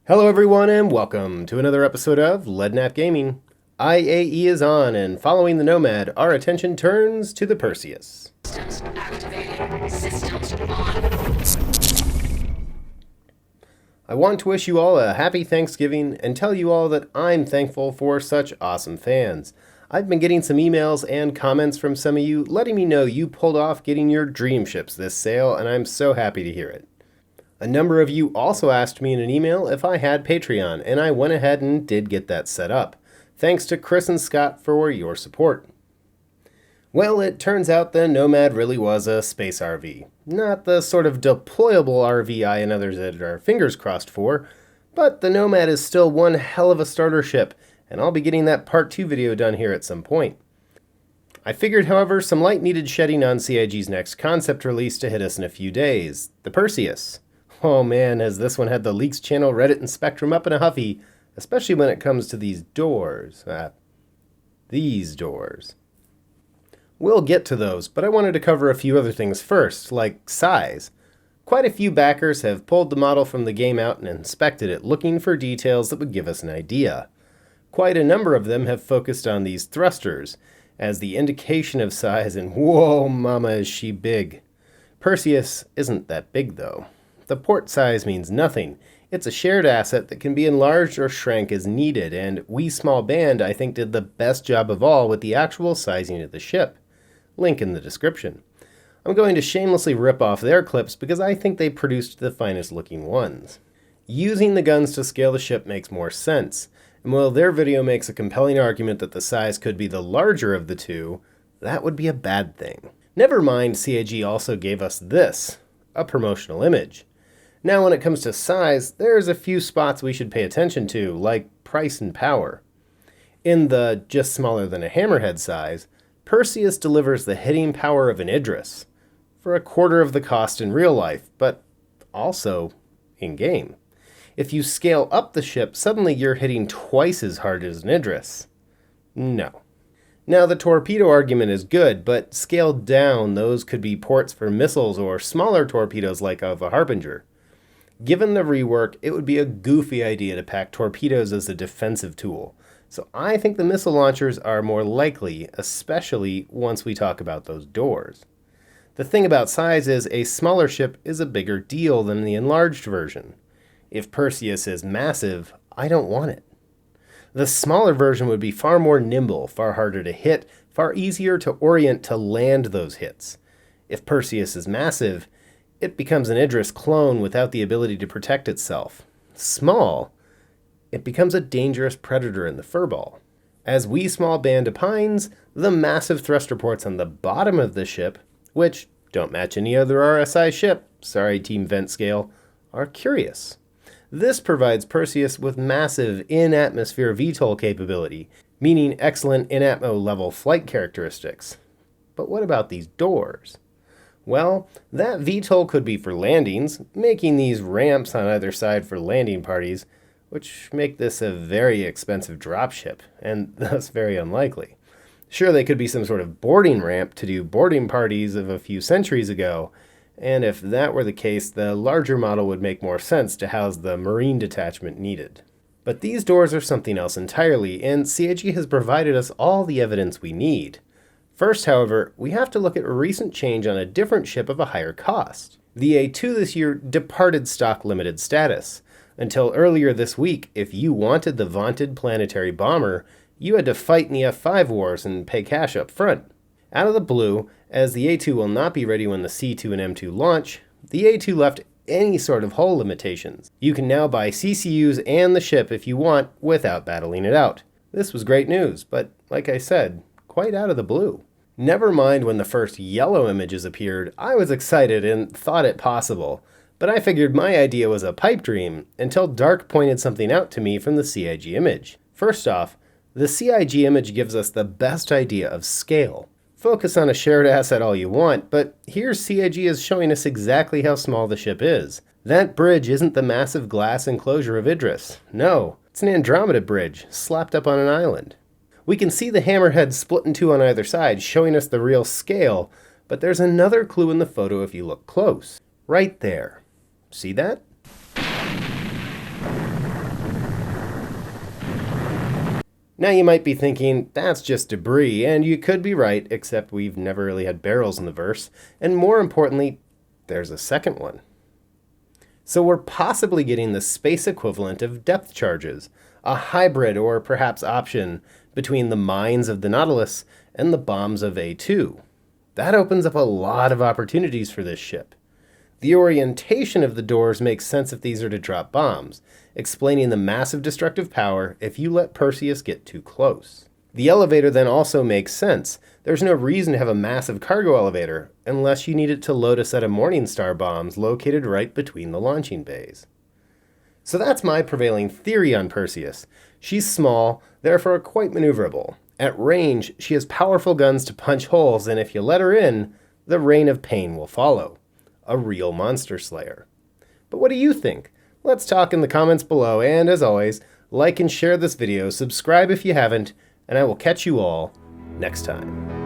Hello everyone and welcome to another episode of Leadnap Gaming. IAE is on, and following the Nomad, our attention turns to the Perseus. Systems activated. Systems on. I want to wish you all a happy Thanksgiving and tell you all that I'm thankful for such awesome fans. I've been getting some emails and comments from some of you letting me know you pulled off getting your dream ships this sale, and I'm so happy to hear it. A number of you also asked me in an email if I had Patreon, and I went ahead and did get that set up. Thanks to Chris and Scott for your support. Well, it turns out the Nomad really was a space RV. Not the sort of deployable RV I and others had our fingers crossed for, but the Nomad is still one hell of a starter ship, and I'll be getting that part 2 video done here at some point. I figured, however, some light needed shedding on CIG's next concept release to hit us in a few days, the Perseus. Oh man, has this one had the Leaks channel, Reddit, and Spectrum up in a huffy, especially when it comes to these doors. These doors. We'll get to those, but I wanted to cover a few other things first, like size. Quite a few backers have pulled the model from the game out and inspected it, looking for details that would give us an idea. Quite a number of them have focused on these thrusters, as the indication of size, and whoa mama is she big. Perseus isn't that big though. The port size means nothing. It's a shared asset that can be enlarged or shrank as needed, and We Small Band, I think, did the best job of all with the actual sizing of the ship. Link in the description. I'm going to shamelessly rip off their clips because I think they produced the finest looking ones. Using the guns to scale the ship makes more sense, and while their video makes a compelling argument that the size could be the larger of the two, that would be a bad thing. Never mind, CIG also gave us this, a promotional image. Now when it comes to size, there's a few spots we should pay attention to, like price and power. In the just smaller than a hammerhead size, Perseus delivers the hitting power of an Idris, for a quarter of the cost in real life, but also in-game. If you scale up the ship, suddenly you're hitting twice as hard as an Idris. No. Now the torpedo argument is good, but scaled down, those could be ports for missiles or smaller torpedoes like of a Harbinger. Given the rework, it would be a goofy idea to pack torpedoes as a defensive tool, so I think the missile launchers are more likely, especially once we talk about those doors. The thing about size is a smaller ship is a bigger deal than the enlarged version. If Perseus is massive, I don't want it. The smaller version would be far more nimble, far harder to hit, far easier to orient to land those hits. If Perseus is massive, it becomes an Idris clone without the ability to protect itself. Small, it becomes a dangerous predator in the furball. As We Small Band opines, the massive thruster ports on the bottom of the ship, which don't match any other RSI ship, sorry Team Vent Scale, are curious. This provides Perseus with massive in-atmosphere Vtol capability, meaning excellent in-Atmo level flight characteristics. But what about these doors? Well, that Vtol could be for landings, making these ramps on either side for landing parties, which make this a very expensive dropship, and thus very unlikely. Sure, they could be some sort of boarding ramp to do boarding parties of a few centuries ago, and if that were the case, the larger model would make more sense to house the marine detachment needed. But these doors are something else entirely, and CIG has provided us all the evidence we need. First, however, we have to look at a recent change on a different ship of a higher cost. The A2 this year departed stock limited status. Until earlier this week, if you wanted the vaunted Planetary bomber, you had to fight in the F5 wars and pay cash up front. Out of the blue, as the A2 will not be ready when the C2 and M2 launch, the A2 left any sort of hull limitations. You can now buy CCUs and the ship if you want without battling it out. This was great news, but like I said, quite out of the blue. Never mind when the first yellow images appeared, I was excited and thought it possible, but I figured my idea was a pipe dream until Dark pointed something out to me from the CIG image. First off, the CIG image gives us the best idea of scale. Focus on a shared asset all you want, but here CIG is showing us exactly how small the ship is. That bridge isn't the massive glass enclosure of Idris. No, it's an Andromeda bridge, slapped up on an island. We can see the hammerhead split in two on either side, showing us the real scale, but there's another clue in the photo if you look close. Right there. See that? Now you might be thinking, that's just debris, and you could be right, except we've never really had barrels in the verse, and more importantly, there's a second one. So we're possibly getting the space equivalent of depth charges, a hybrid or perhaps option between the mines of the Nautilus and the bombs of A2. That opens up a lot of opportunities for this ship. The orientation of the doors makes sense if these are to drop bombs, explaining the massive destructive power if you let Perseus get too close. The elevator then also makes sense. There's no reason to have a massive cargo elevator unless you need it to load a set of Morningstar bombs located right between the launching bays. So that's my prevailing theory on Perseus. She's small, therefore quite maneuverable. At range, she has powerful guns to punch holes, and if you let her in, the reign of pain will follow. A real monster slayer. But what do you think? Let's talk in the comments below, and as always, like and share this video, subscribe if you haven't, and I will catch you all next time.